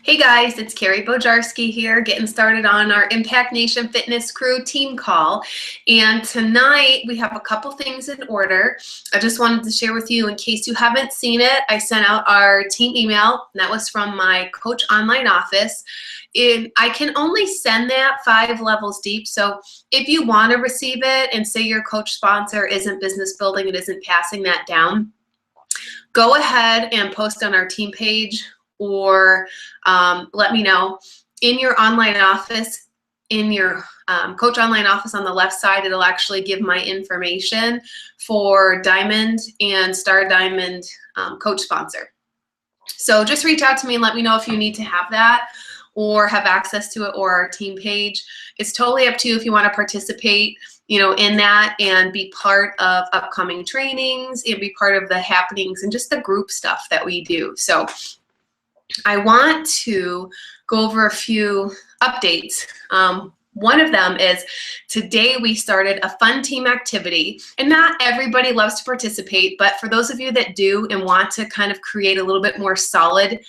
Hey guys, it's Carrie Bojarski here, getting started on our Impact Nation Fitness Crew team call. And tonight we have a couple things in order. I just wanted to share with you in case you haven't seen it. I sent out our team email, and that was from my coach online office. I can only send that 5 levels deep. So if you want to receive it and say your coach sponsor isn't business building, it isn't passing that down, go ahead and post on our team page or let me know. In your online office, in your coach online office on the left side, it'll actually give my information for Diamond and Star Diamond coach sponsor. So just reach out to me and let me know if you need to have that or have access to it, or our team page. It's totally up to you if you want to participate, in that and be part of upcoming trainings and be part of the happenings and just the group stuff that we do. So I want to go over a few updates. One of them is today we started a fun team activity, and not everybody loves to participate, but for those of you that do and want to kind of create a little bit more solidly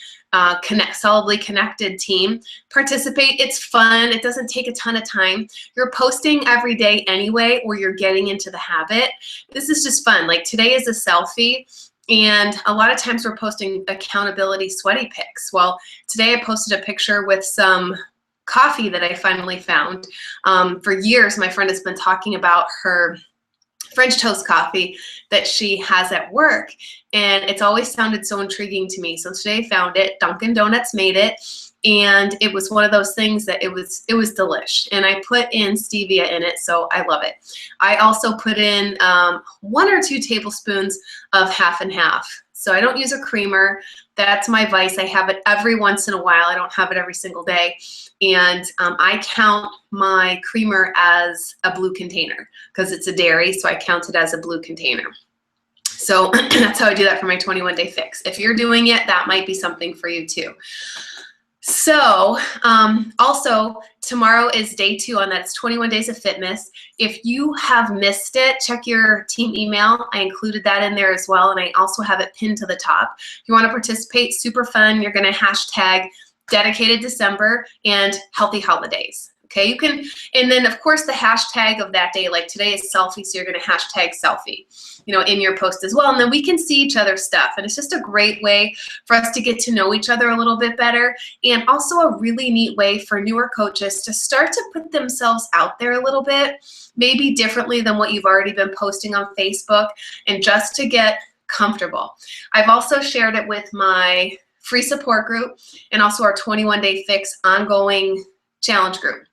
connected team, participate. It's fun. It doesn't take a ton of time. You're posting every day anyway, or you're getting into the habit. This is just fun. Like today is a selfie. And a lot of times we're posting accountability sweaty pics. Well, today I posted a picture with some coffee that I finally found. For years, my friend has been talking about her French toast coffee that she has at work. And it's always sounded so intriguing to me. So today I found it. Dunkin' Donuts made it. And it was one of those things that it was delish. And I put in stevia in it, so I love it. I also put in 1 or 2 tablespoons of half and half. So I don't use a creamer. That's my vice. I have it every once in a while. I don't have it every single day. And I count my creamer as a blue container because it's a dairy, so I count it as a blue container. So that's how I do that for my 21-day fix. If you're doing it, that might be something for you too. So also tomorrow is day 2 on that's 21 days of fitness. If you have missed it, check your team email. I included that in there as well, and I also have it pinned to the top. If you want to participate, super fun. You're going to hashtag dedicated December and healthy holidays. Okay, you can, and then of course the hashtag of that day, like today is selfie, so you're going to hashtag selfie, in your post as well. And then we can see each other's stuff. And it's just a great way for us to get to know each other a little bit better. And also a really neat way for newer coaches to start to put themselves out there a little bit, maybe differently than what you've already been posting on Facebook, and just to get comfortable. I've also shared it with my free support group and also our 21-day fix ongoing challenge group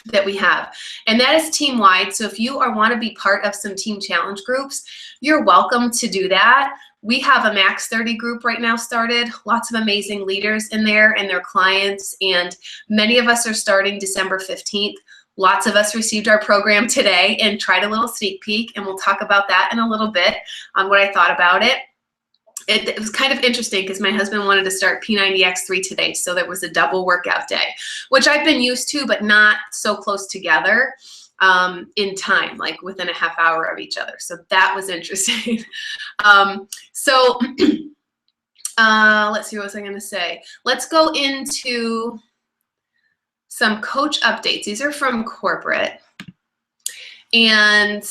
that we have, and that is team wide. So if you want to be part of some team challenge groups, you're welcome to do that. We have a max 30 group right now started, lots of amazing leaders in there and their clients, and many of us are starting December 15th. Lots of us received our program today and tried a little sneak peek, and we'll talk about that in a little bit on what I thought about it. It was kind of interesting because my husband wanted to start P90X3 today, so there was a double workout day, which I've been used to, but not so close together in time, like within a half hour of each other. So that was interesting. Let's see, what was I going to say? Let's go into some coach updates. These are from corporate, and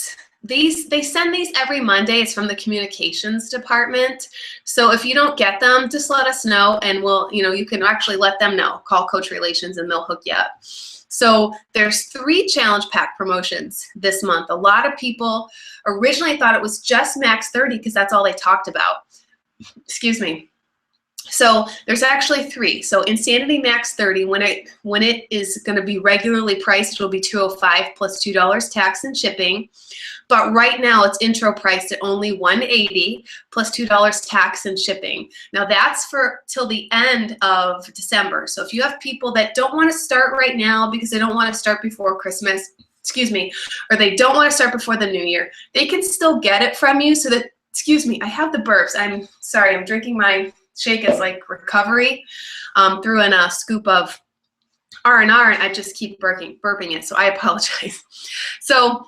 they send these every Monday. It's from the communications department. So if you don't get them, just let us know, and we'll, you can actually let them know. Call Coach Relations and they'll hook you up. So there's 3 challenge pack promotions this month. A lot of people originally thought it was just max 30 because that's all they talked about. Excuse me. So there's actually 3. So Insanity Max 30, when it is going to be regularly priced, it'll be $205 plus $2 tax and shipping. But right now it's intro priced at only $180 plus $2 tax and shipping. Now that's for till the end of December. So if you have people that don't want to start right now because they don't want to start before Christmas, or they don't want to start before the new year, they can still get it from you. So that, I have the burps. I'm sorry, I'm drinking my shake as like recovery. Threw in a scoop of R&R, and I just keep burping it, so I apologize. So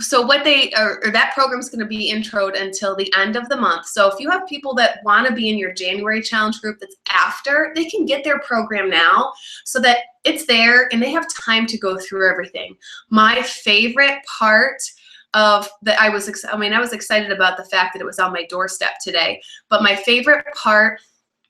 so what they, or that program is going to be introed until the end of the month. So if you have people that want to be in your January challenge group that's after, they can get their program now so that it's there and they have time to go through everything. My favorite part of that, I was excited about the fact that it was on my doorstep today, but my favorite part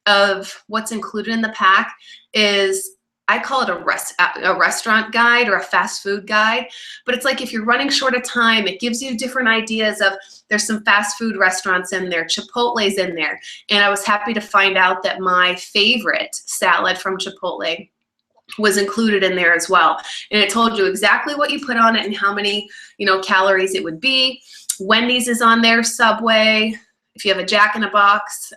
of what's included in the pack is, I call it a restaurant guide or a fast food guide, but it's like if you're running short of time, it gives you different ideas of, there's some fast food restaurants in there, Chipotle's in there. And I was happy to find out that my favorite salad from Chipotle was included in there as well. And it told you exactly what you put on it and how many, calories it would be. Wendy's is on there, Subway, if you have a Jack in the Box,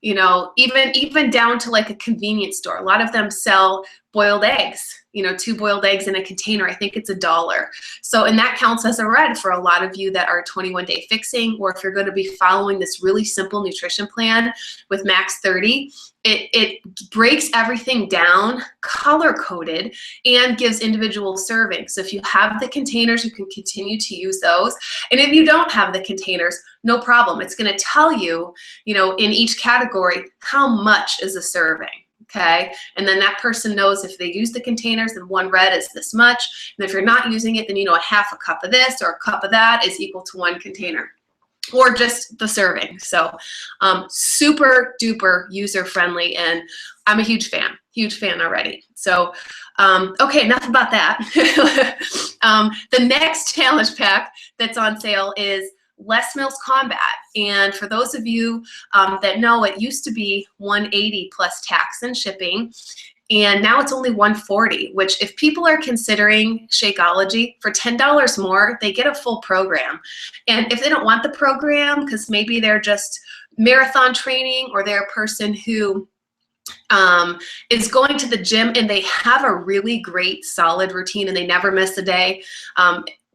even down to like a convenience store. A lot of them sell boiled eggs, 2 boiled eggs in a container. I think it's $1. So, and that counts as a red for a lot of you that are 21-day fixing, or if you're going to be following this really simple nutrition plan with Max 30, it breaks everything down, color-coded, and gives individual servings. So if you have the containers, you can continue to use those. And if you don't have the containers, no problem. It's going to tell you, in each category, how much is a serving. Okay, and then that person knows if they use the containers, then 1 red is this much. And if you're not using it, then a half a cup of this or a cup of that is equal to 1 container, or just the serving. So super duper user friendly, and I'm a huge fan already. So okay, enough about that. The next challenge pack that's on sale is Less Meals Combat. And for those of you that know, it used to be $180 plus tax and shipping, and now it's only $140, which if people are considering Shakeology, for $10 more, they get a full program. And if they don't want the program, because maybe they're just marathon training, or they're a person who is going to the gym and they have a really great solid routine and they never miss a day,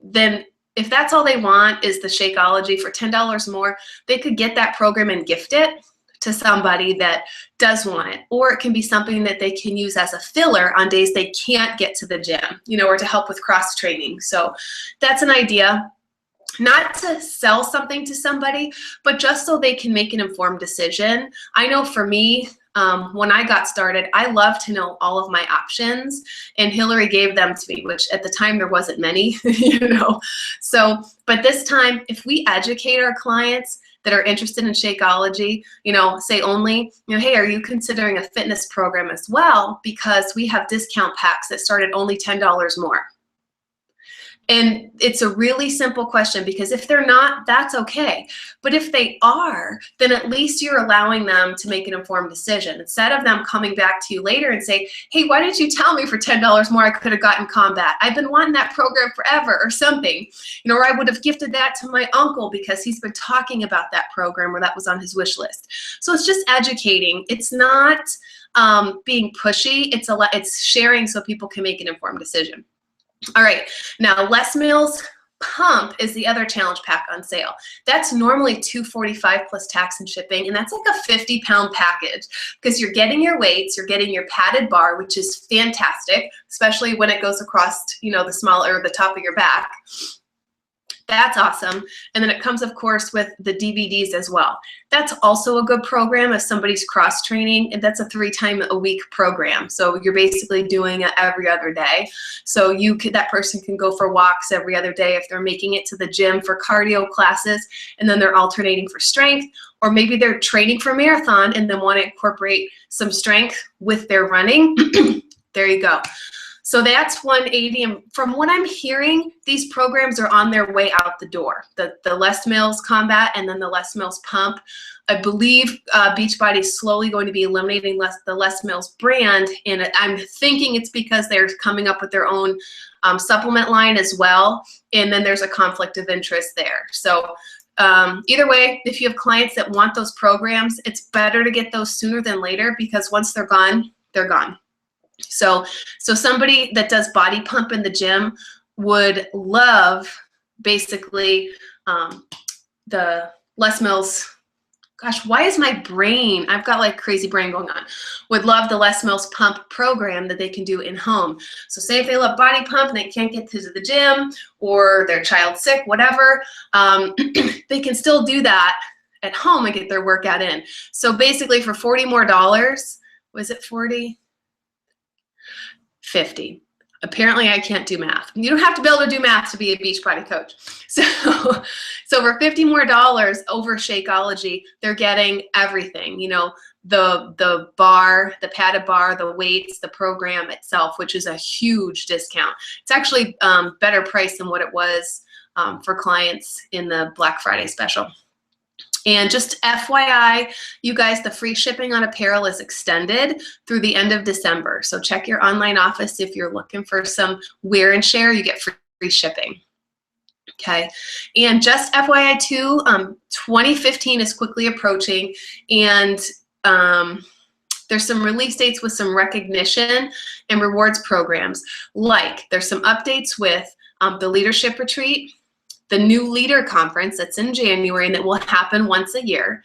then if that's all they want is the Shakeology for $10 more, they could get that program and gift it to somebody that does want it. Or it can be something that they can use as a filler on days they can't get to the gym, or to help with cross training. So that's an idea. Not to sell something to somebody, but just so they can make an informed decision. I know for me, when I got started, I love to know all of my options, and Hillary gave them to me, which at the time there wasn't many, So, but this time, if we educate our clients that are interested in Shakeology, say only, hey, are you considering a fitness program as well? Because we have discount packs that start at only $10 more. And it's a really simple question, because if they're not, that's okay. But if they are, then at least you're allowing them to make an informed decision, instead of them coming back to you later and say, hey, why didn't you tell me for $10 more I could have gotten Combat? I've been wanting that program forever, or something. Or I would have gifted that to my uncle because he's been talking about that program, or that was on his wish list. So it's just educating. It's not being pushy. It's sharing so people can make an informed decision. All right, now Less Meals Pump is the other challenge pack on sale. That's normally $245 plus tax and shipping, and that's like a 50-pound package, because you're getting your weights, you're getting your padded bar, which is fantastic, especially when it goes across, the small or the top of your back. That's awesome. And then it comes, of course, with the DVDs as well. That's also a good program if somebody's cross training, and that's a 3-time-a-week program. So you're basically doing it every other day. So that person can go for walks every other day if they're making it to the gym for cardio classes, and then they're alternating for strength, or maybe they're training for marathon and then want to incorporate some strength with their running. There you go. So that's $180, and from what I'm hearing, these programs are on their way out the door. The Less Meals Combat and then the Less Meals Pump. I believe Beachbody is slowly going to be eliminating the Less Meals brand, and I'm thinking it's because they're coming up with their own supplement line as well, and then there's a conflict of interest there. So either way, if you have clients that want those programs, it's better to get those sooner than later, because once they're gone, they're gone. So somebody that does body pump in the gym would love basically the Less Meals gosh, why is my brain, I've got like crazy brain going on, would love the Les Mills Pump program that they can do in home. So say if they love body pump and they can't get to the gym or their child's sick, whatever, they can still do that at home and get their workout in. So basically for $40 more, was it 40? 50. Apparently I can't do math. You don't have to be able to do math to be a Beachbody coach. So for $50 more over Shakeology, they're getting everything, you know, the bar, the padded bar, the weights, the program itself, which is a huge discount. It's actually better price than what it was for clients in the Black Friday special. And just FYI, you guys, the free shipping on apparel is extended through the end of December. So check your online office if you're looking for some wear and share, you get free shipping. Okay, and just FYI too, 2015 is quickly approaching, and there's some release dates with some recognition and rewards programs. Like there's some updates with the leadership retreat, the new leader conference that's in January and that will happen once a year.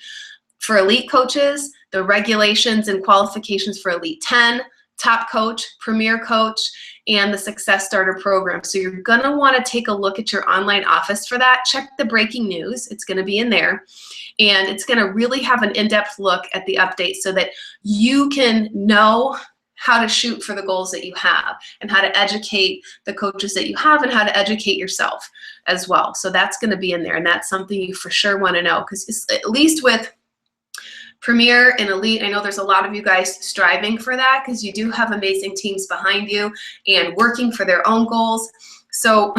For elite coaches, the regulations and qualifications for Elite 10, Top Coach, Premier Coach, and the Success Starter program. So you're gonna wanna take a look at your online office for that. Check the breaking news, it's gonna be in there. And it's gonna really have an in-depth look at the updates so that you can know how to shoot for the goals that you have and how to educate the coaches that you have and how to educate yourself as well. So that's going to be in there, and that's something you for sure want to know, because at least with Premier and Elite, I know there's a lot of you guys striving for that because you do have amazing teams behind you and working for their own goals. So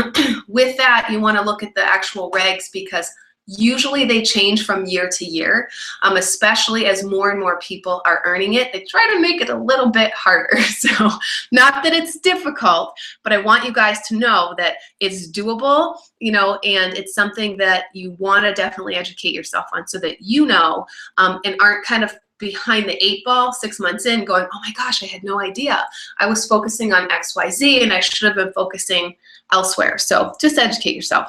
with that, you want to look at the actual regs, because usually they change from year to year, especially as more and more people are earning it. They try to make it a little bit harder. So not that it's difficult, but I want you guys to know that it's doable, you know, and it's something that you want to definitely educate yourself on so that you know, and aren't kind of behind the 8 ball 6 months in going, oh my gosh, I had no idea. I was focusing on XYZ and I should have been focusing elsewhere. So just educate yourself.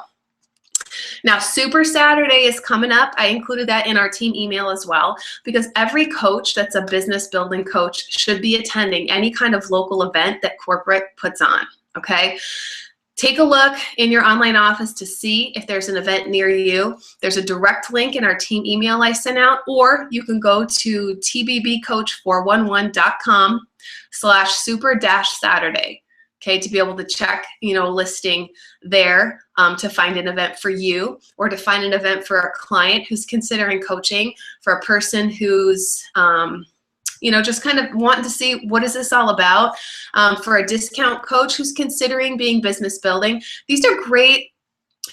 Now, Super Saturday is coming up. I included that in our team email as well, because every coach that's a business building coach should be attending any kind of local event that corporate puts on, okay? Take a look in your online office to see if there's an event near you. There's a direct link in our team email I sent out, or you can go to tbbcoach411.com/super-Saturday. Okay, to be able to check, you know, listing there to find an event for you, or to find an event for a client who's considering coaching, for a person who's, you know, just kind of wanting to see what is this all about, for a discount coach who's considering being business building. These are great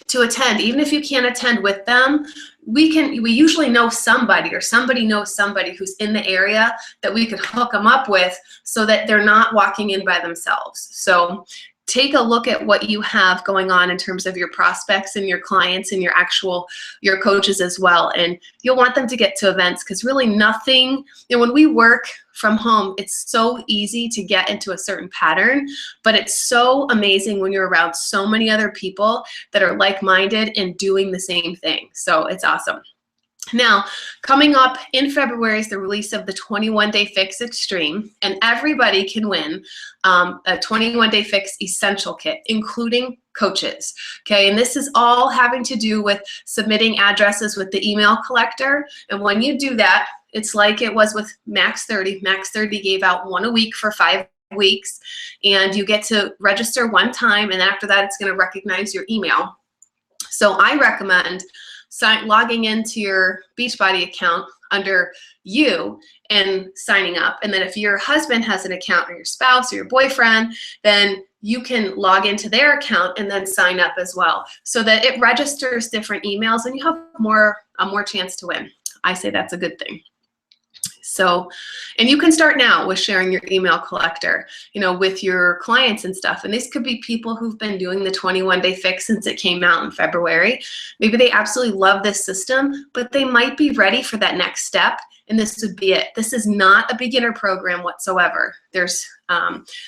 to attend. Even if you can't attend with them, we usually know somebody, or somebody knows somebody who's in the area that we could hook them up with so that they're not walking in by themselves. So take a look at what you have going on in terms of your prospects and your clients and your coaches as well. And you'll want them to get to events, because really nothing, you know, when we work from home, it's so easy to get into a certain pattern, but it's so amazing when you're around so many other people that are like-minded and doing the same thing. So it's awesome. Now, coming up in February is the release of the 21-Day Fix Extreme, and everybody can win a 21-Day Fix Essential Kit, including coaches. Okay, and this is all having to do with submitting addresses with the email collector. And when you do that, it's like it was with Max 30. Max 30 gave out 1 a week for 5 weeks, and you get to register 1 time, and after that, it's going to recognize your email. So I recommend logging into your Beachbody account under you and signing up. And then if your husband has an account, or your spouse or your boyfriend, then you can log into their account and then sign up as well, so that it registers different emails and you have more chance to win. I say that's a good thing. So, and you can start now with sharing your email collector, you know, with your clients and stuff. And these could be people who've been doing the 21-Day Fix since it came out in February. Maybe they absolutely love this system, but they might be ready for that next step, and this would be it. This is not a beginner program whatsoever. This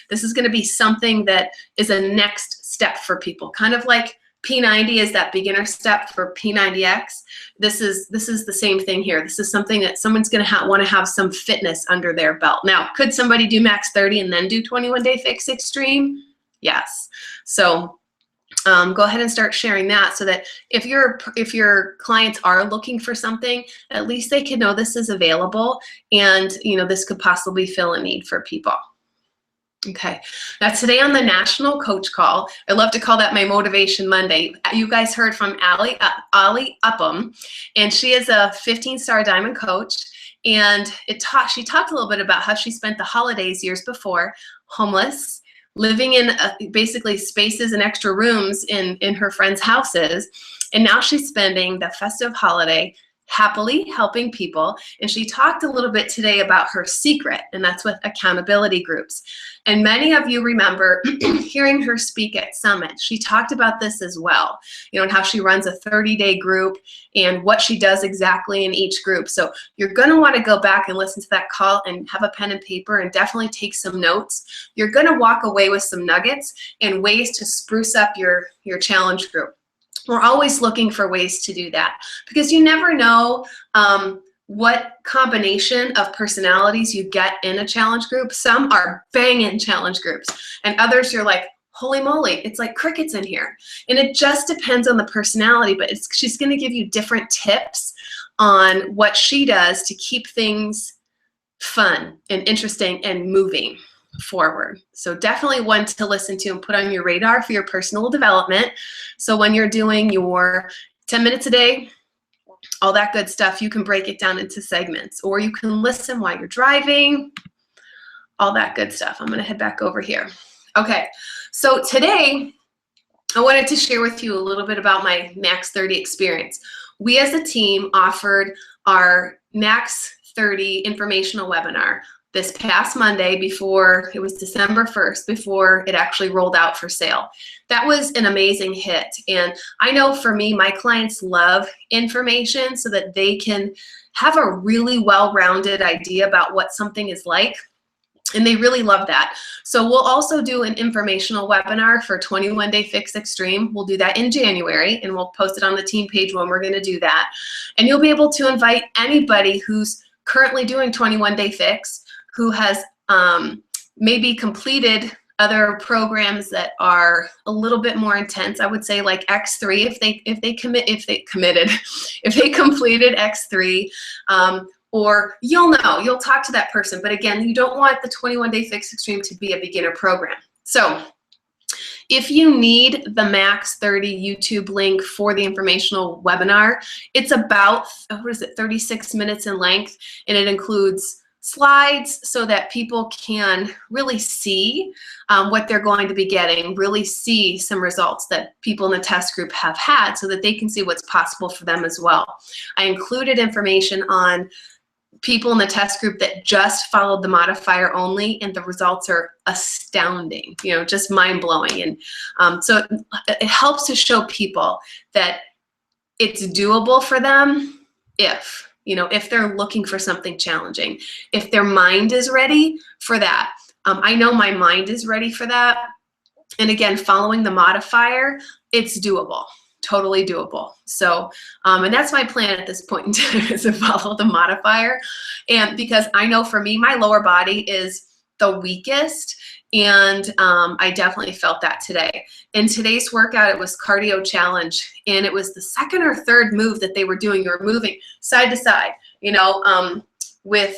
is going to be something that is a next step for people, kind of like P90 is that beginner step for P90X. This is the same thing here. This is something that someone's going to want to have some fitness under their belt. Now, could somebody do max 30 and then do 21 Day Fix Extreme? Yes. So go ahead and start sharing that, so that if your clients are looking for something, at least they can know this is available, and this could possibly fill a need for people. Okay, now today on the National Coach Call, I love to call that my Motivation Monday. You guys heard from Ali Upham, and she is a 15-star diamond coach, and she talked a little bit about how she spent the holidays years before homeless, living in basically spaces and extra rooms in her friends' houses, and now she's spending the festive holiday happily helping people. And she talked a little bit today about her secret, and that's with accountability groups. And many of you remember hearing her speak at Summit. She talked about this as well, and how she runs a 30-day group and what she does exactly in each group. So you're going to want to go back and listen to that call and have a pen and paper and definitely take some notes. You're going to walk away with some nuggets and ways to spruce up your challenge group. We're always looking for ways to do that, because you never know what combination of personalities you get in a challenge group. Some are banging challenge groups, and others you're like, holy moly, it's like crickets in here. And it just depends on the personality, but she's going to give you different tips on what she does to keep things fun and interesting and moving forward. So definitely one to listen to and put on your radar for your personal development. So when you're doing your 10 minutes a day, all that good stuff, you can break it down into segments, or you can listen while you're driving, all that good stuff. I'm going to head back over here. Okay, so today I wanted to share with you a little bit about my Max 30 experience. We as a team offered our Max 30 informational webinar this past Monday, before it was December 1st, before it actually rolled out for sale. That was an amazing hit. And I know for me, my clients love information so that they can have a really well-rounded idea about what something is like. And they really love that. So we'll also do an informational webinar for 21 Day Fix Extreme. We'll do that in January, and we'll post it on the team page when we're going to do that. And you'll be able to invite anybody who's currently doing 21 Day Fix, who has maybe completed other programs that are a little bit more intense. I would say like X3, if they completed X3, or you'll talk to that person. But again, you don't want the 21 Day Fix Extreme to be a beginner program. So if you need the Max 30 YouTube link for the informational webinar, it's about, 36 minutes in length, and it includes slides so that people can really see what they're going to be getting, really see some results that people in the test group have had, so that they can see what's possible for them as well. I included information on people in the test group that just followed the modifier only, and the results are astounding, just mind-blowing. And so it helps to show people that it's doable for them if they're looking for something challenging, if their mind is ready for that. I know my mind is ready for that. And again, following the modifier, it's doable, totally doable. So, and that's my plan at this point in time, is to follow the modifier. And because I know for me, my lower body is the weakest, and I definitely felt that today. In today's workout, it was cardio challenge, and it was the second or third move that they were doing. You were moving side to side, with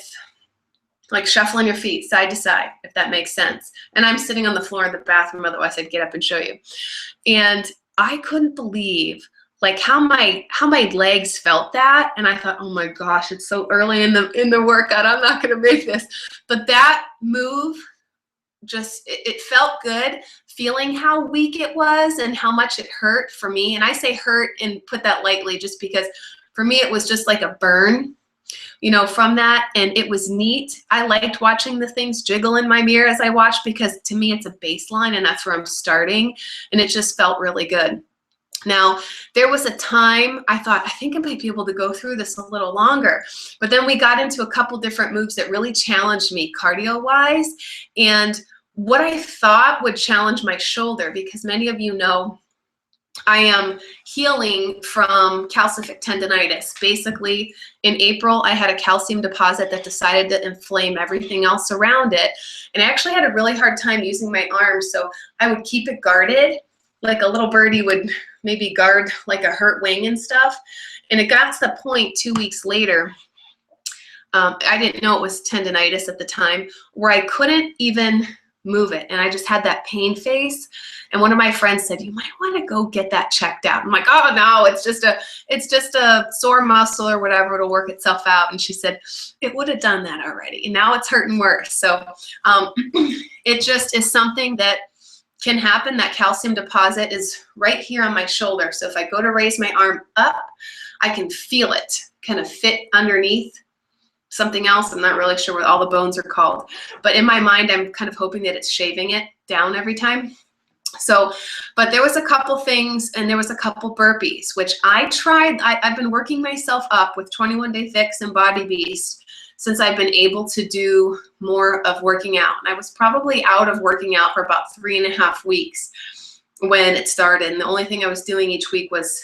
like shuffling your feet side to side, if that makes sense. And I'm sitting on the floor in the bathroom, otherwise I'd get up and show you. And I couldn't believe like how my legs felt that, and I thought, oh my gosh, it's so early in the workout, I'm not gonna make this. But that move, it felt good, feeling how weak it was and how much it hurt for me. And I say hurt and put that lightly, just because for me it was just like a burn, from that. And it was neat. I liked watching the things jiggle in my mirror as I watched, because to me it's a baseline and that's where I'm starting, and it just felt really good. Now, there was a time I thought, I think I might be able to go through this a little longer. But then we got into a couple different moves that really challenged me cardio-wise. And what I thought would challenge my shoulder, because many of you know I am healing from calcific tendonitis. Basically, in April, I had a calcium deposit that decided to inflame everything else around it. And I actually had a really hard time using my arms, so I would keep it guarded, like a little birdie would maybe guard like a hurt wing and stuff. And it got to the point 2 weeks later, I didn't know it was tendonitis at the time, where I couldn't even move it. And I just had that pain face. And one of my friends said, you might want to go get that checked out. I'm like, oh no, it's just a sore muscle or whatever. It'll work itself out. And she said, it would have done that already. And now it's hurting worse. So it just is something that can happen. That calcium deposit is right here on my shoulder. So if I go to raise my arm up, I can feel it kind of fit underneath something else. I'm not really sure what all the bones are called, but in my mind, I'm kind of hoping that it's shaving it down every time. So, but there was a couple things, and there was a couple burpees, which I tried. I've been working myself up with 21 Day Fix and Body Beast since I've been able to do more of working out. And I was probably out of working out for about 3.5 weeks when it started. And the only thing I was doing each week was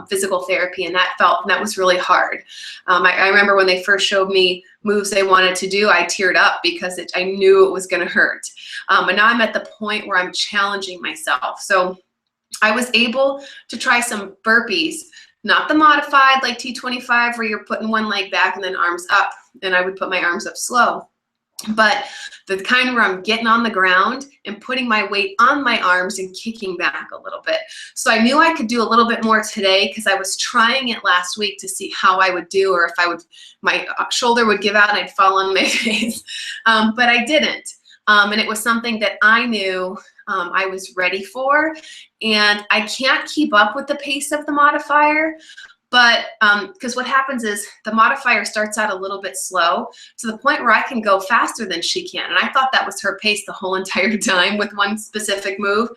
physical therapy, and that was really hard. I remember when they first showed me moves they wanted to do, I teared up because I knew it was going to hurt. And now I'm at the point where I'm challenging myself. So I was able to try some burpees, not the modified like T25 where you're putting one leg back and then arms up, and I would put my arms up slow. But the kind where I'm getting on the ground and putting my weight on my arms and kicking back a little bit. So I knew I could do a little bit more today because I was trying it last week to see how I would do, or if my shoulder would give out and I'd fall on my face. But I didn't. And it was something that I knew I was ready for. And I can't keep up with the pace of the modifier. But because what happens is the modifier starts out a little bit slow to the point where I can go faster than she can. And I thought that was her pace the whole entire time with one specific move.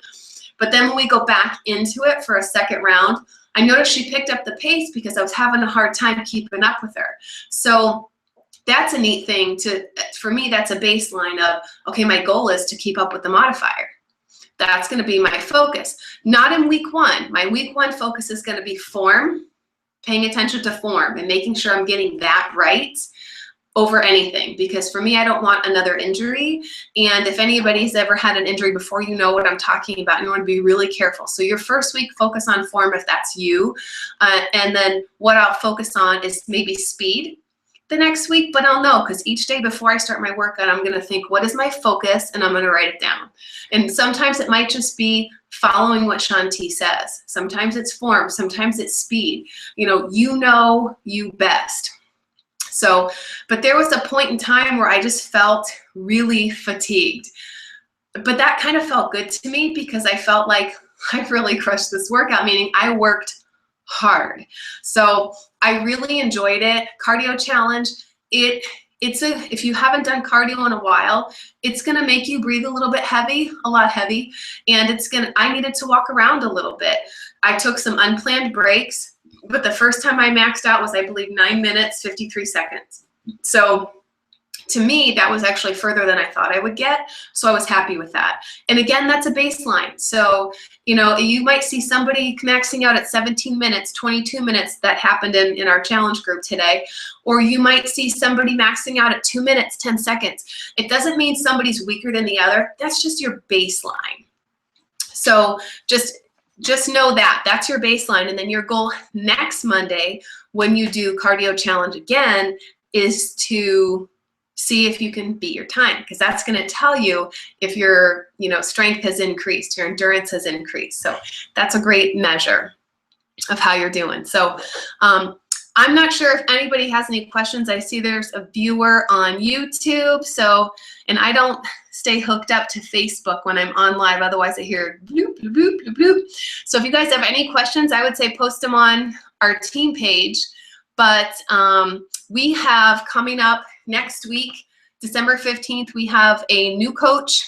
But then when we go back into it for a second round, I noticed she picked up the pace because I was having a hard time keeping up with her. So that's a neat thing for me, that's a baseline of, okay, my goal is to keep up with the modifier. That's going to be my focus. Not in week one. My week one focus is going to be form, paying attention to form and making sure I'm getting that right over anything. Because for me, I don't want another injury. And if anybody's ever had an injury before, you know what I'm talking about. And you want to be really careful. So your first week, focus on form if that's you. And then what I'll focus on is maybe speed the next week, but I'll know because each day before I start my workout, I'm going to think, what is my focus? And I'm going to write it down. And sometimes it might just be following what Shanti says. Sometimes it's form. Sometimes it's speed. You know you best. So, but there was a point in time where I just felt really fatigued. But that kind of felt good to me because I felt like I really crushed this workout, meaning I worked hard. So I really enjoyed it. Cardio challenge, if you haven't done cardio in a while, it's gonna make you breathe a little bit heavy, a lot heavy, and I needed to walk around a little bit. I took some unplanned breaks, but the first time I maxed out was, I believe, 9 minutes, 53 seconds. So to me, that was actually further than I thought I would get. So I was happy with that. And again, that's a baseline. So, you might see somebody maxing out at 17 minutes, 22 minutes. That happened in our challenge group today. Or you might see somebody maxing out at 2 minutes, 10 seconds. It doesn't mean somebody's weaker than the other. That's just your baseline. So just know that that's your baseline. And then your goal next Monday, when you do cardio challenge again, is to see if you can beat your time, because that's going to tell you if your strength has increased, your endurance has increased. So that's a great measure of how you're doing. So I'm not sure if anybody has any questions. I see there's a viewer on YouTube. So, and I don't stay hooked up to Facebook when I'm on live. Otherwise I hear bloop, bloop, bloop, bloop, bloop. So if you guys have any questions, I would say post them on our team page. But we have coming up next week, December 15th, we have a new coach,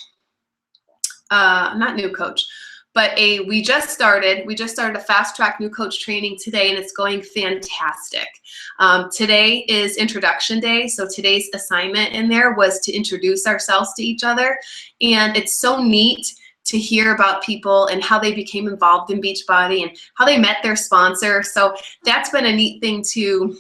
not new coach, but we just started a fast track new coach training today, and it's going fantastic. Today is introduction day, so today's assignment in there was to introduce ourselves to each other, and it's so neat to hear about people and how they became involved in Beachbody and how they met their sponsor. So that's been a neat thing to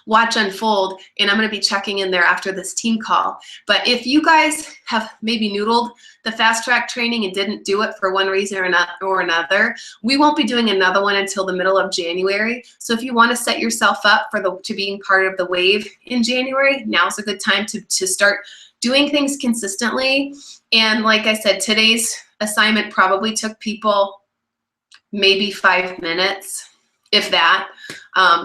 watch unfold, and I'm going to be checking in there after this team call. But if you guys have maybe noodled the fast track training and didn't do it for one reason or another, we won't be doing another one until the middle of January. So if you want to set yourself up for to being part of the wave in January, now's a good time to start doing things consistently. And like I said, today's assignment probably took people maybe 5 minutes, if that.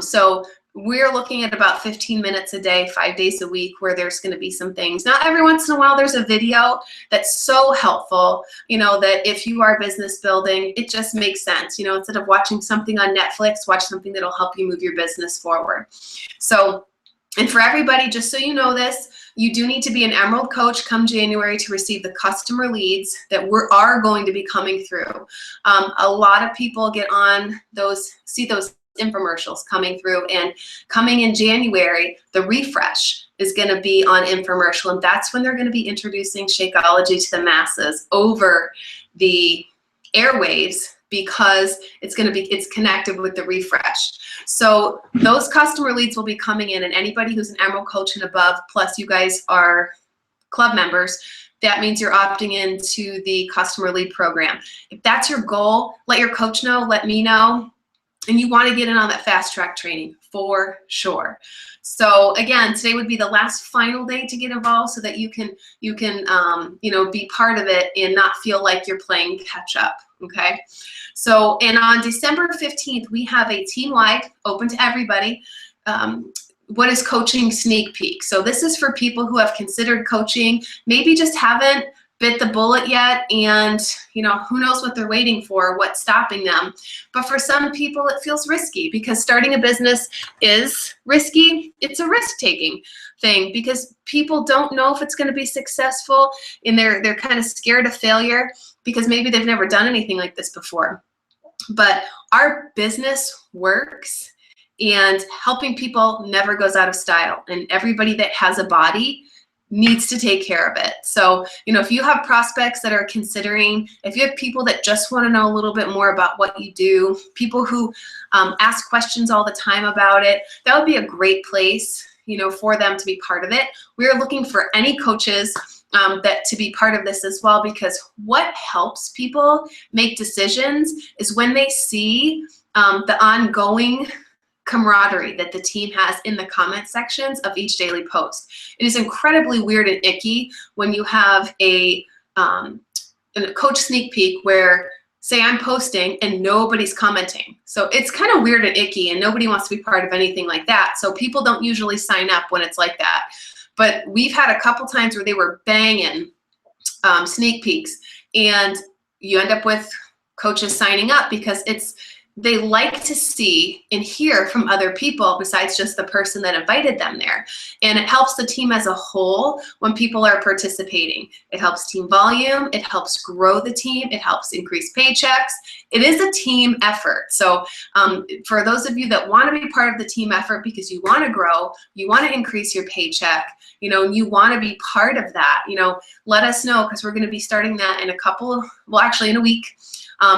So we're looking at about 15 minutes a day, 5 days a week, where there's going to be some things. Now, every once in a while, there's a video that's so helpful, you know, that if you are business building, it just makes sense. You know, instead of watching something on Netflix, watch something that'll help you move your business forward. So, and for everybody, just so you know this, you do need to be an Emerald Coach come January to receive the customer leads that are going to be coming through. A lot of people get on those, see those infomercials coming through, and coming in January, the refresh is going to be on infomercial, and that's when they're going to be introducing Shakeology to the masses over the airwaves, because it's connected with the refresh. So those customer leads will be coming in, and anybody who's an Emerald Coach and above, plus you guys are club members, that means you're opting into the customer lead program. If that's your goal, let your coach know, let me know. And you want to get in on that fast track training for sure. So again, today would be the last final day to get involved, so that you can you know, be part of it and not feel like you're playing catch up. Okay. So, and on December 15th, we have a team-wide, open to everybody, what is coaching sneak peek. So this is for people who have considered coaching, maybe just haven't bit the bullet yet, and you know, who knows what they're waiting for, what's stopping them. But for some people it feels risky, because starting a business is risky. It's a risk-taking thing, because people don't know if it's going to be successful, and they're kind of scared of failure because maybe they've never done anything like this before. But our business works, and helping people never goes out of style, and everybody that has a body needs to take care of it. So, you know, if you have prospects that are considering, if you have people that just want to know a little bit more about what you do, people who ask questions all the time about it, that would be a great place, you know, for them to be part of it. We're looking for any coaches that to be part of this as well, because what helps people make decisions is when they see the ongoing camaraderie that the team has in the comment sections of each daily post. It is incredibly weird and icky when you have a coach sneak peek where, say, I'm posting and nobody's commenting. So it's kind of weird and icky, and nobody wants to be part of anything like that. So people don't usually sign up when it's like that. But we've had a couple times where they were banging sneak peeks, and you end up with coaches signing up because they like to see and hear from other people besides just the person that invited them there. And it helps the team as a whole when people are participating. It helps team volume, it helps grow the team, it helps increase paychecks. It is a team effort. So for those of you that want to be part of the team effort because you want to grow, you want to increase your paycheck, you know, you want to be part of that, you know, let us know, because we're going to be starting that in in a week.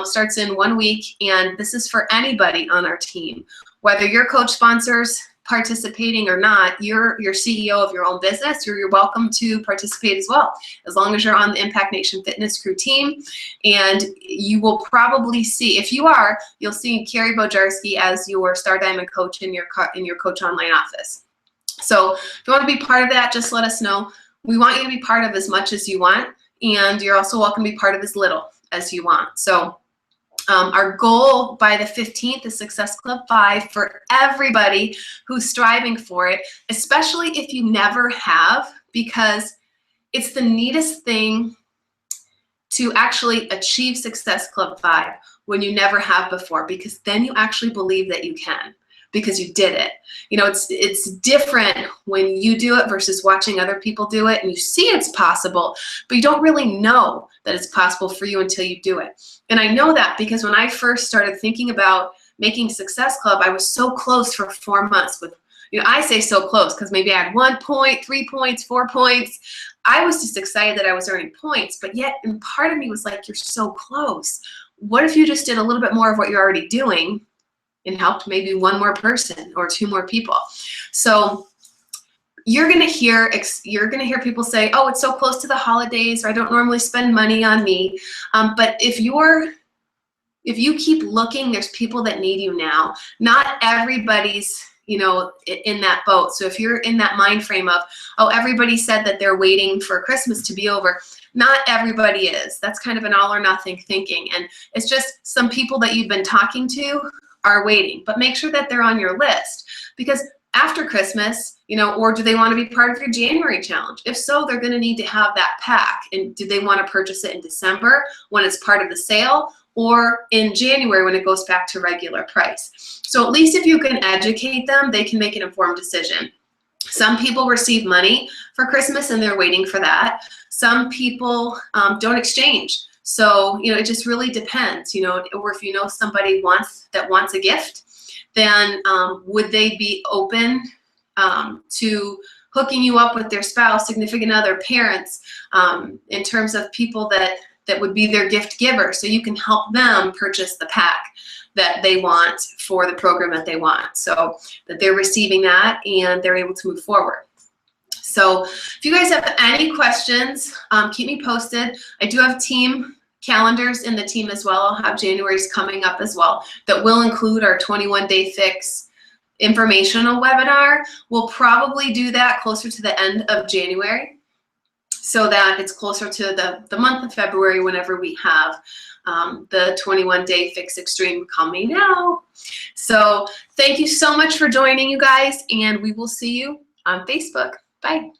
Starts in 1 week, and this is for anybody on our team. Whether your coach sponsors participating or not, you're CEO of your own business, you're welcome to participate as well, as long as you're on the Impact Nation Fitness Crew team. And you will probably see, if you are, you'll see Carrie Bojarski as your Star Diamond coach in your coach online office. So if you want to be part of that, just let us know. We want you to be part of as much as you want, and you're also welcome to be part of as little as you want. So our goal by the 15th is Success Club 5 for everybody who's striving for it, especially if you never have, because it's the neatest thing to actually achieve Success Club 5 when you never have before, because then you actually believe that you can, because you did it. You know, it's different when you do it versus watching other people do it, and you see it's possible, but you don't really know that it's possible for you until you do it. And I know that because when I first started thinking about making Success Club, I was so close for 4 months with, you know, I say so close because maybe I had 1 point, 3 points, 4 points. I was just excited that I was earning points, but yet, and part of me was like, you're so close. What if you just did a little bit more of what you're already doing and helped maybe one more person or two more people? So you're gonna hear people say, oh, it's so close to the holidays, or I don't normally spend money on me. But if you keep looking, there's people that need you now. Not everybody's, you know, in that boat. So if you're in that mind frame of, oh, everybody said that they're waiting for Christmas to be over, not everybody is. That's kind of an all or nothing thinking. And it's just some people that you've been talking to are waiting, but make sure that they're on your list, because after Christmas, you know, or do they want to be part of your January challenge? If so, they're going to need to have that pack. And do they want to purchase it in December when it's part of the sale, or in January when it goes back to regular price? So at least if you can educate them, they can make an informed decision. Some people receive money for Christmas and they're waiting for that. Some people don't exchange. So, you know, it just really depends, you know, or if you know somebody wants a gift, then would they be open to hooking you up with their spouse, significant other, parents, in terms of people that would be their gift giver, so you can help them purchase the pack that they want for the program that they want, so that they're receiving that and they're able to move forward. So if you guys have any questions, keep me posted. I do have team calendars in the team as well. I'll have January's coming up as well that will include our 21-day fix informational webinar. We'll probably do that closer to the end of January, so that it's closer to the month of February whenever we have the 21-day fix extreme coming out. So thank you so much for joining, you guys, and we will see you on Facebook. Bye.